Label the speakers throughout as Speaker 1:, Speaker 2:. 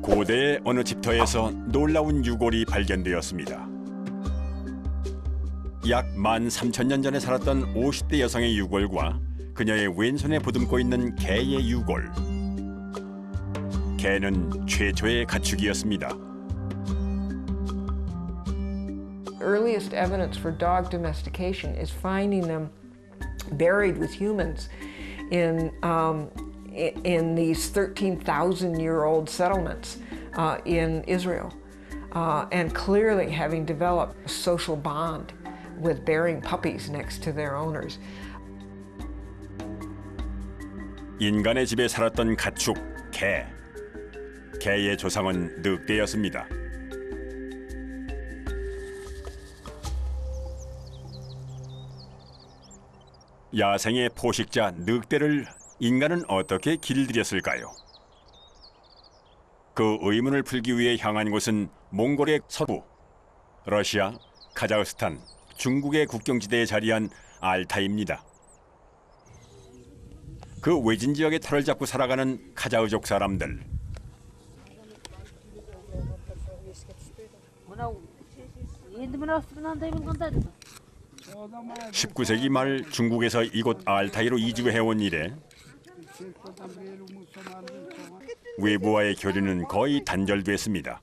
Speaker 1: 고대의 어느 집터에서 놀라운 유골이 발견되었습니다. 약 13,000년 전에 살았던 50대 여성의 유골과 그녀의 왼손에 보듬고 있는 개의 유골. 개는 최초의 가축이었습니다.
Speaker 2: Earliest evidence for dog domestication is finding them buried with humans in these 13,000-year-old settlements in Israel, and clearly having developed a social bond with bearing puppies next to their owners.
Speaker 1: 인간의 집에 살았던 가축 개. 개의 조상은 늑대였습니다. 야생의 포식자 늑대를 인간은 어떻게 길들였을까요? 그 의문을 풀기 위해 향한 곳은 몽골의 서부, 러시아, 카자흐스탄, 중국의 국경지대에 자리한 알타이입니다. 그 외진 지역에 털을 잡고 살아가는 카자흐족 사람들. 19세기 말 중국에서 이곳 알타이로 이주해온 이래 외부와의 교류는 거의 단절됐습니다.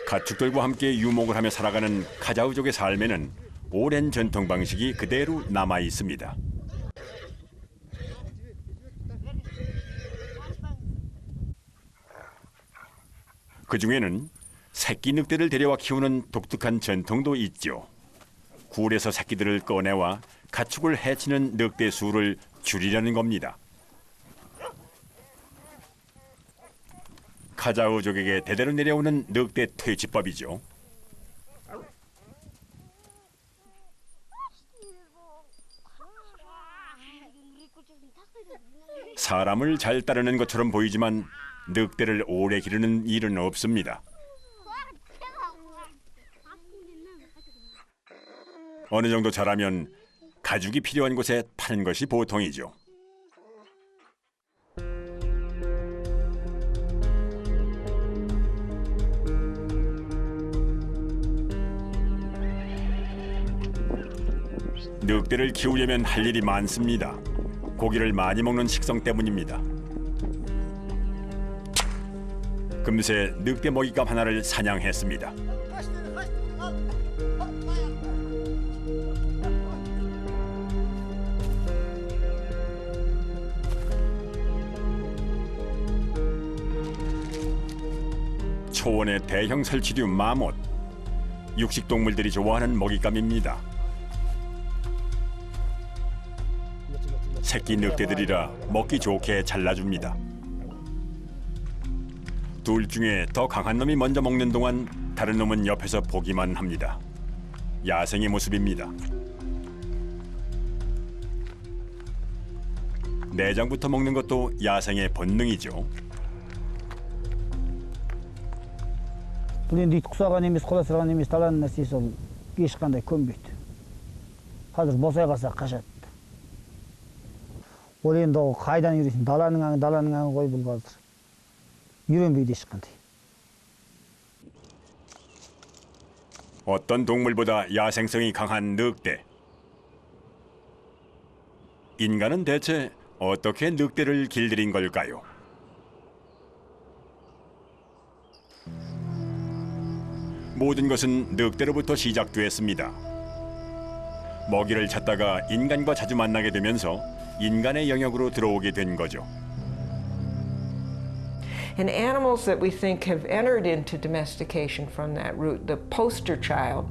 Speaker 1: 가축들과 함께 유목을 하며 살아가는 카자흐족의 삶에는 오랜 전통 방식이 그대로 남아 있습니다. 그 중에는 새끼 늑대를 데려와 키우는 독특한 전통도 있죠. 굴에서 새끼들을 꺼내와 가축을 해치는 늑대 수를 줄이려는 겁니다. 카자흐족에게 대대로 내려오는 늑대 퇴치법이죠. 사람을 잘 따르는 것처럼 보이지만 늑대를 오래 기르는 일은 없습니다. 어느 정도 자라면 가죽이 필요한 곳에 파는 것이 보통이죠. 늑대를 키우려면 할 일이 많습니다. 고기를 많이 먹는 식성 때문입니다. 금세 늑대 먹잇감 하나를 사냥했습니다. 초원의 대형 설치류 마못. 육식동물들이 좋아하는 먹잇감입니다. 새끼 늑대들이라 먹기 좋게 잘라줍니다. 둘 중에 더 강한 놈이 먼저 먹는 동안 다른 놈은 옆에서 보기만 합니다. 야생의 모습입니다. 내장부터 먹는 것도 야생의 본능이죠.
Speaker 3: бұл енді ит құсаған емес, құда сырған емес, талан нәрсесі ол ешқандай көнбейді. Қазір босай қалса қашады. Ол енді қайдан үйренсін? Даланың аңы ғой бұл қазір. үйrenбейді ешқандай.
Speaker 1: 어떤 동물보다 야생성이 강한 늑대. 인간은 대체 어떻게 늑대를 길들인 걸까요? 모든 것은 늑대로부터 시작되었습니다. 먹이를 찾다가 인간과 자주 만나게 되면서 인간의 영역으로 들어오게 된 거죠.
Speaker 2: And animals that we think have entered into domestication from that route, the poster child,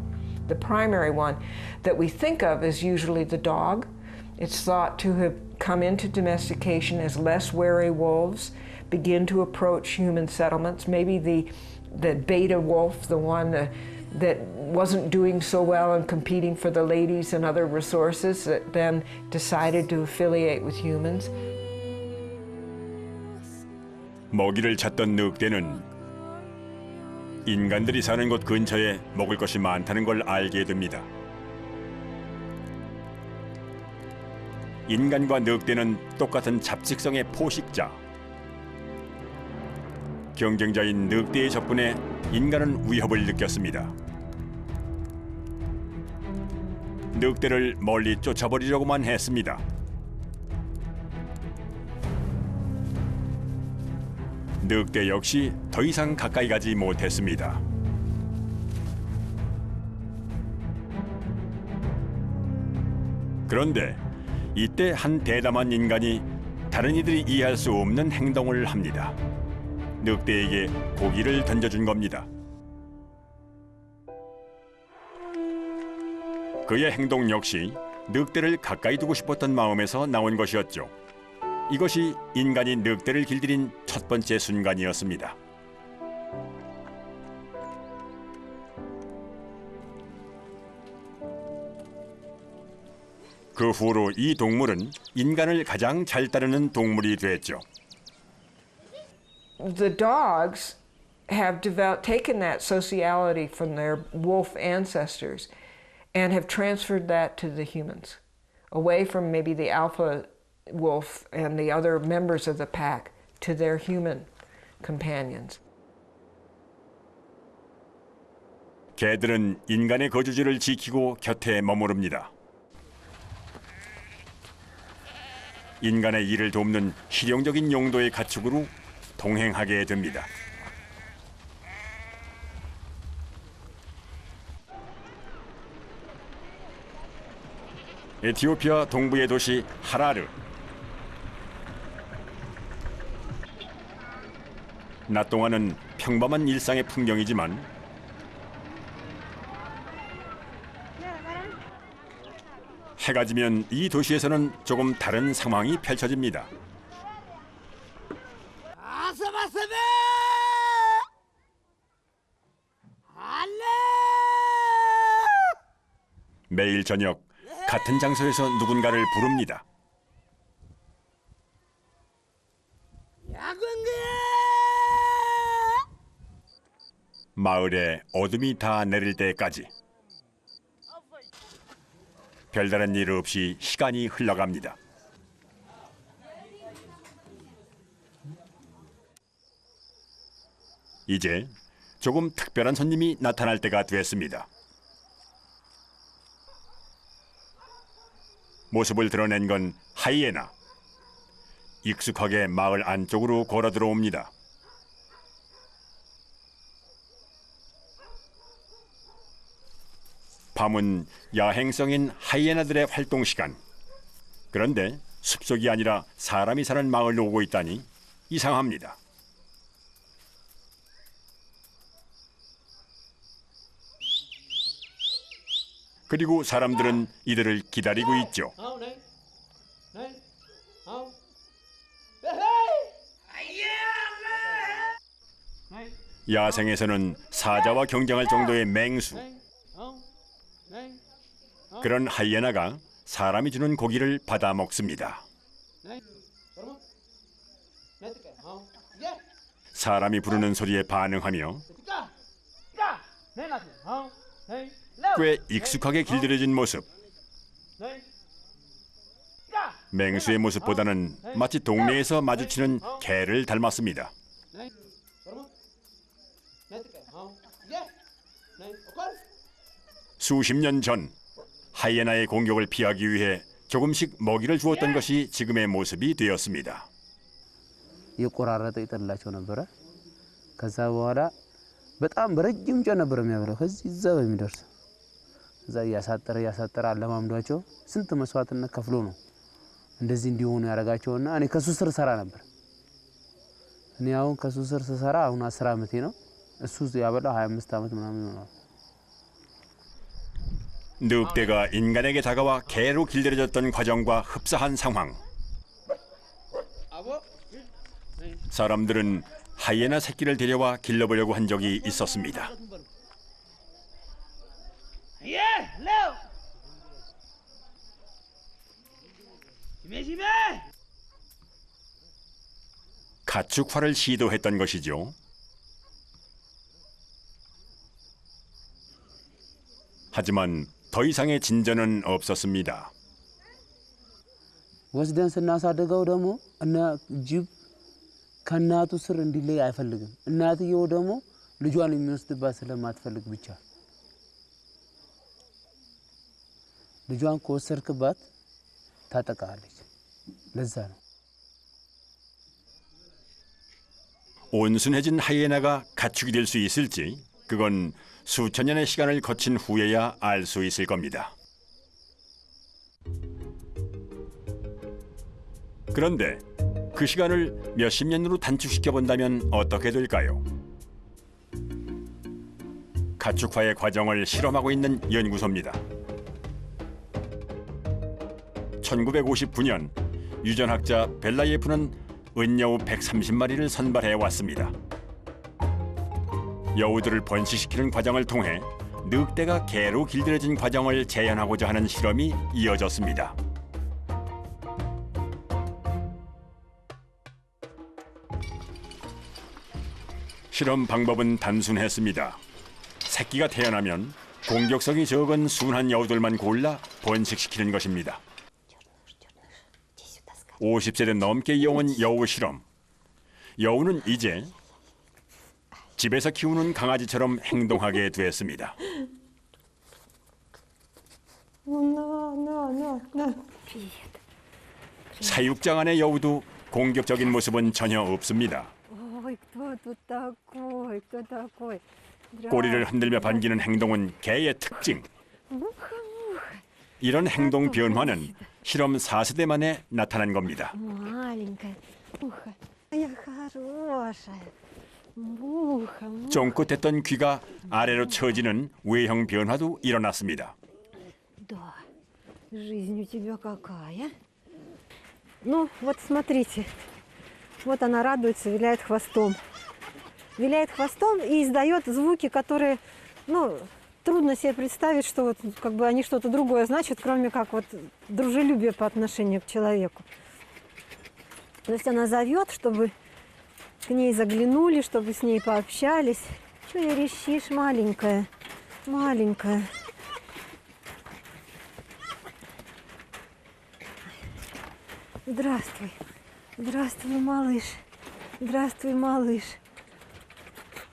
Speaker 2: the primary one that we think of is usually the dog. It's thought to have come into domestication as less wary wolves begin to approach human settlements. Maybe the beta wolf, the one that wasn't doing so well and competing for the ladies and other resources, that then decided to affiliate with humans.
Speaker 1: 먹이를 찾던 늑대는 인간들이 사는 곳 근처에 먹을 것이 많다는 걸 알게 됩니다. 인간과 늑대는 똑같은 잡식성의 포식자. 경쟁자인 늑대의 접근에 인간은 위협을 느꼈습니다. 늑대를 멀리 쫓아버리려고만 했습니다. 늑대 역시 더 이상 가까이 가지 못했습니다. 그런데 이때 한 대담한 인간이 다른 이들이 이해할 수 없는 행동을 합니다. 늑대에게 고기를 던져준 겁니다. 그의 행동 역시 늑대를 가까이 두고 싶었던 마음에서 나온 것이었죠. 이것이 인간이 늑대를 길들인 첫 번째 순간이었습니다. 그 후로 이 동물은 인간을 가장 잘 따르는 동물이 됐죠.
Speaker 2: The dogs have taken that sociality from their wolf ancestors and have transferred that to the humans, away from maybe the alpha wolf and the other members of the pack to their human companions.
Speaker 1: 개들은 인간의 거주지를 지키고 곁에 머무릅니다. 인간의 일을 돕는 실용적인 용도의 가축으로 동행하게 됩니다. 에티오피아 동부의 도시 하라르. 낮 동안은 평범한 일상의 풍경이지만 해가 지면 이 도시에서는 조금 다른 상황이 펼쳐집니다. 매일 저녁 같은 장소에서 누군가를 부릅니다. 마을에 어둠이 다 내릴 때까지 별다른 일 없이 시간이 흘러갑니다. 이제 조금 특별한 손님이 나타날 때가 됐습니다. 모습을 드러낸 건 하이에나. 익숙하게 마을 안쪽으로 걸어 들어옵니다. 밤은 야행성인 하이에나들의 활동 시간. 그런데 숲속이 아니라 사람이 사는 마을로 오고 있다니 이상합니다. 그리고 사람들은 이들을 기다리고 있죠. 야생에서는 사자와 경쟁할 정도의 맹수. 그런 하이에나가 사람이 주는 고기를 받아 먹습니다. 사람이 부르는 소리에 반응하며 꽤 익숙하게 길들여진 모습. 맹수의 모습보다는 마치 동네에서 마주치는 개를 닮았습니다. 수십 년 전 하이에나의 공격을 피하기 위해 조금씩 먹이를 주었던 것이 지금의 모습이 되었습니다.
Speaker 4: የቆራረጠ ይጥላቸው ነበረ። ከዛ በኋላ በጣም በረጅም ጨ ነበር የሚያበረው ከዚህ እዛ በሚደርስ እዛ ያሳጠረ አለማምዷቸው ስንት መስዋዕትነት ከፍሎ ነው እንደዚህ እንዲሆኑ ያደረጋቸውና እኔ ከሱ ስር ሰራ ነበር። እኔ አሁን ከሱ ስር ሰራ አሁን 10 አመቴ ነው። እሱ ያበላው 25 አመት ምናምን ነው።
Speaker 1: 늑대가 인간에게 다가와 개로 길들여졌던 과정과 흡사한 상황. 사람들은 하이에나 새끼를 데려와 길러보려고 한 적이 있었습니다. 가축화를 시도했던 것이죠. 하지만 더 이상의 진전은 없었습니다.
Speaker 4: ወስደን ስናሳድገው ደግሞ እና ጅብ ከእናቱ ስር እንዲለይ አይፈልግም። እናትየው ደግሞ ልጇን የሚወስድባት ስለማትፈልግ ብቻ ልጇን ከወሰድክባት ታጠቃለች። ለዛ ነው
Speaker 1: 온순해진 하이에나가 가축이 될 수 있을지 그건 수천 년의 시간을 거친 후에야 알 수 있을 겁니다. 그런데 그 시간을 몇십 년으로 단축시켜 본다면 어떻게 될까요? 가축화의 과정을 실험하고 있는 연구소입니다. 1959년 유전학자 벨라예프는 은여우 130마리를 선발해 왔습니다. 여우들을 번식시키는 과정을 통해 늑대가 개로 길들여진 과정을 재현하고자 하는 실험이 이어졌습니다. 실험 방법은 단순했습니다. 새끼가 태어나면 공격성이 적은 순한 여우들만 골라 번식시키는 것입니다. 50세대 넘게 이어온 여우 실험. 여우는 이제 집에서 키우는 강아지처럼 행동하게 됐습니다. 사육장 안의 여우도 공격적인 모습은 전혀 없습니다.
Speaker 5: Ой, кто тут такой? Кто такой?
Speaker 1: 꼬리를 흔들며 반기는 행동은 개의 특징. 이런 행동 변화는 실험 4세대 만에 나타난 겁니다.
Speaker 5: Маленькая. Муха. Моя хорошая. Муха.
Speaker 1: 쫑긋했던 귀가 아래로 처지는 외형 변화도 일어났습니다.
Speaker 5: Да. Жизнь у тебя какая? Ну, вот смотрите. Вот она радуется, виляет хвостом. Виляет хвостом и издает звуки, которые, ну, трудно себе представить, что вот как бы они что-то другое значат, кроме как вот дружелюбие по отношению к человеку. То есть она зовет, чтобы к ней заглянули, чтобы с ней пообщались. Что верещишь, маленькая, маленькая? Здравствуй, здравствуй, малыш, здравствуй, малыш.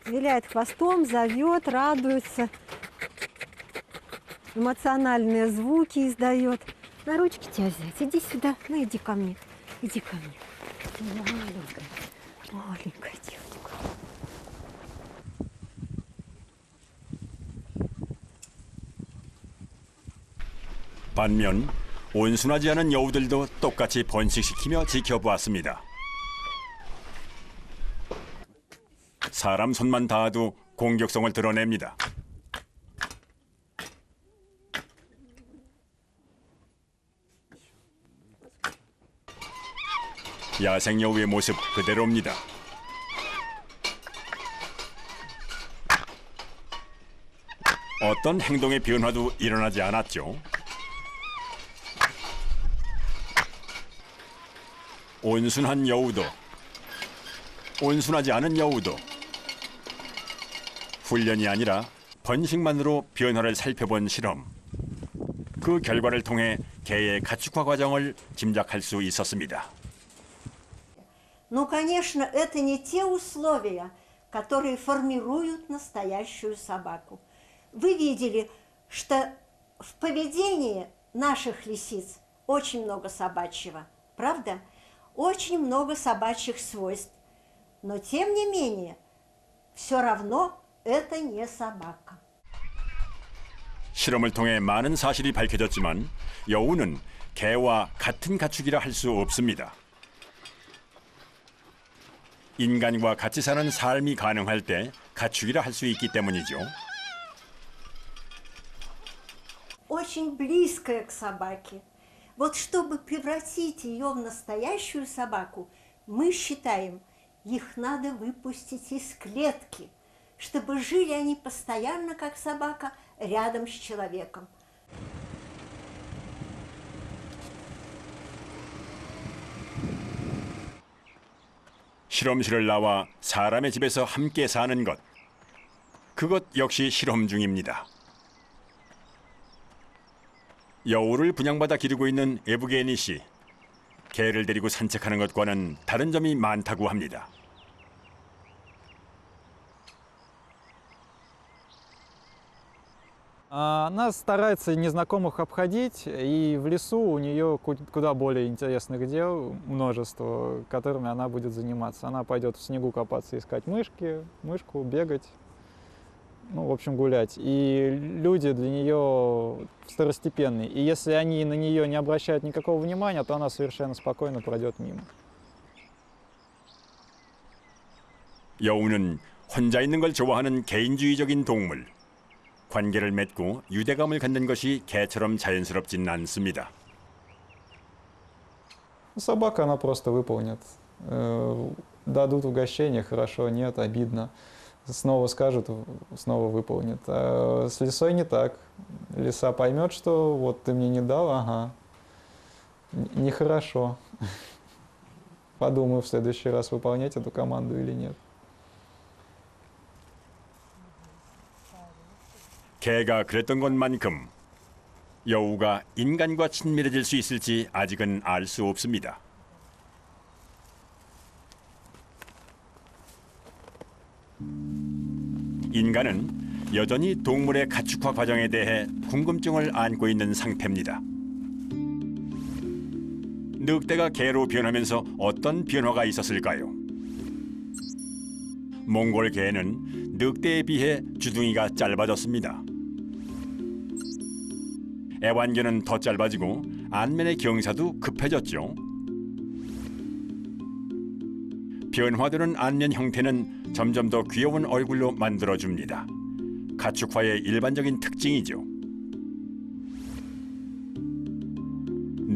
Speaker 5: Виляет хвостом, зовет, радуется. Эмоциональные звуки издает. На ручки тебя взять. Иди сюда. Ну, иди ко мне. Иди ко мне. Маленькая, маленькая девочка.
Speaker 1: 반면 온순하지 않은 여우들도 똑같이 번식시키며 지켜보았습니다. 사람 손만 닿아도 공격성을 드러냅니다. 야생 여우의 모습 그대로입니다. 어떤 행동의 변화도 일어나지 않았죠. 온순한 여우도, 온순하지 않은 여우도 훈련이 아니라 번식만으로 변화를 살펴본 실험. 그 결과를 통해 개의 가축화 과정을 짐작할 수 있었습니다.
Speaker 6: Ну, конечно, это не те условия, которые формируют настоящую собаку. Вы видели, что в поведении наших лисиц очень много собачьего, правда? Очень много собачьих свойств. Но, тем не менее, все равно это не собака.
Speaker 1: 실험을 통해 많은 사실이 밝혀졌지만 여우는 개와 같은 가축이라 할 수 없습니다. 인간과 같이 사는 삶이 가능할 때 가축이라 할 수 있기 때문이죠.
Speaker 6: Очень близкая к собаке. Вот чтобы превратить ее в настоящую собаку, мы считаем, их надо выпустить из клетки, чтобы жили они постоянно, как собака, рядом с человеком.
Speaker 1: 실험실을 나와 사람의 집에서 함께 사는 것. 그것 역시 실험 중입니다. 여우를 분양받아 기르고 있는 에브게니 씨. 개를 데리고 산책하는 것과는 다른 점이 많다고 합니다.
Speaker 7: Она старается незнакомых обходить, и в лесу у нее куда более интересных дел множество, которыми она будет заниматься. Она пойдет в снегу копаться, искать мышку, бегать, ну, в общем, гулять. И люди для нее второстепенные. И если они на нее не обращают никакого внимания, то она совершенно спокойно пройдет мимо.
Speaker 1: 여우는 혼자 있는 걸 좋아하는 개인주의적인 동물. 관계를 맺고 유대감을 갖는 것이 개처럼 자연스럽진 않습니다.
Speaker 7: Собака она просто выполнит. Дадут угощение, хорошо, нет, обидно. Снова скажут, снова выполнит. А с лисой не так. Лиса поймет, что вот ты мне не дал, ага, нехорошо. Подумаю в следующий раз, выполнять эту команду или нет.
Speaker 1: 개가 그랬던 것만큼 여우가 인간과 친밀해질 수 있을지 아직은 알 수 없습니다. 인간은 여전히 동물의 가축화 과정에 대해 궁금증을 안고 있는 상태입니다. 늑대가 개로 변하면서 어떤 변화가 있었을까요? 몽골 개는 늑대에 비해 주둥이가 짧아졌습니다. 애완견은 더 짧아지고 안면의 경사도 급해졌죠. 변화되는 안면 형태는 점점 더 귀여운 얼굴로 만들어줍니다. 가축화의 일반적인 특징이죠.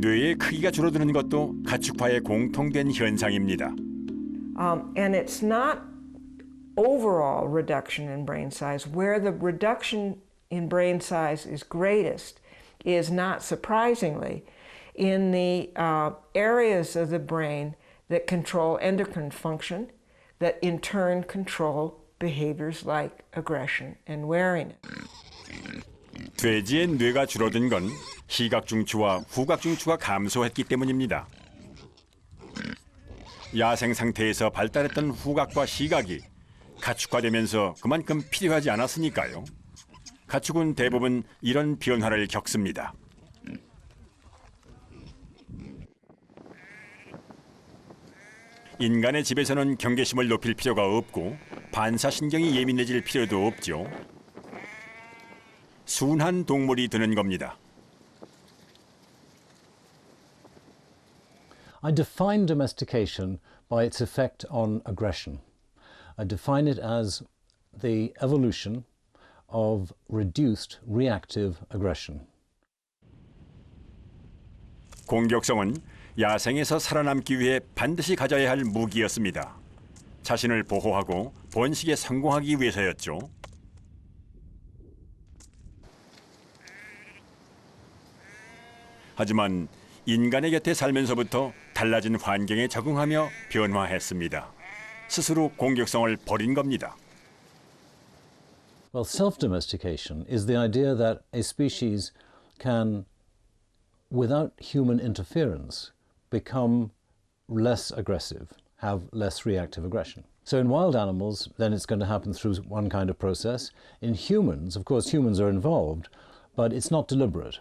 Speaker 1: 뇌의 크기가 줄어드는 것도 가축화의 공통된 현상입니다.
Speaker 2: And it's not overall reduction in brain size. Where the reduction in brain size is greatest is not surprisingly in the areas of the brain that control endocrine function, that in turn control behaviors like aggression and wariness.
Speaker 1: 돼지의 뇌가 줄어든 건 시각중추와 후각중추가 감소했기 때문입니다. 야생 상태에서 발달했던 후각과 시각이 가축화되면서 그만큼 필요하지 않았으니까요. 가축은 대부분 이런 변화를 겪습니다. 인간의 집에서는 경계심을 높일 필요가 없고 반사신경이 예민해질 필요도 없죠. 순한 동물이 되는 겁니다.
Speaker 8: I define domestication by its effect on aggression. I define it as the evolution of reduced reactive aggression.
Speaker 1: 공격성은 야생에서 살아남기 위해 반드시 가져야 할 무기였습니다. 자신을 보호하고 번식에 성공하기 위해서였죠. 하지만 인간의 곁에 살면서부터 달라진 환경에 적응하며 변화했습니다. 스스로 공격성을 버린 겁니다.
Speaker 8: Well, self-domestication is the idea that a species can, without human interference, become less aggressive, have less reactive aggression. So in wild animals, then it's going to happen through one kind of process. In humans, of course, humans are involved, but it's not deliberate.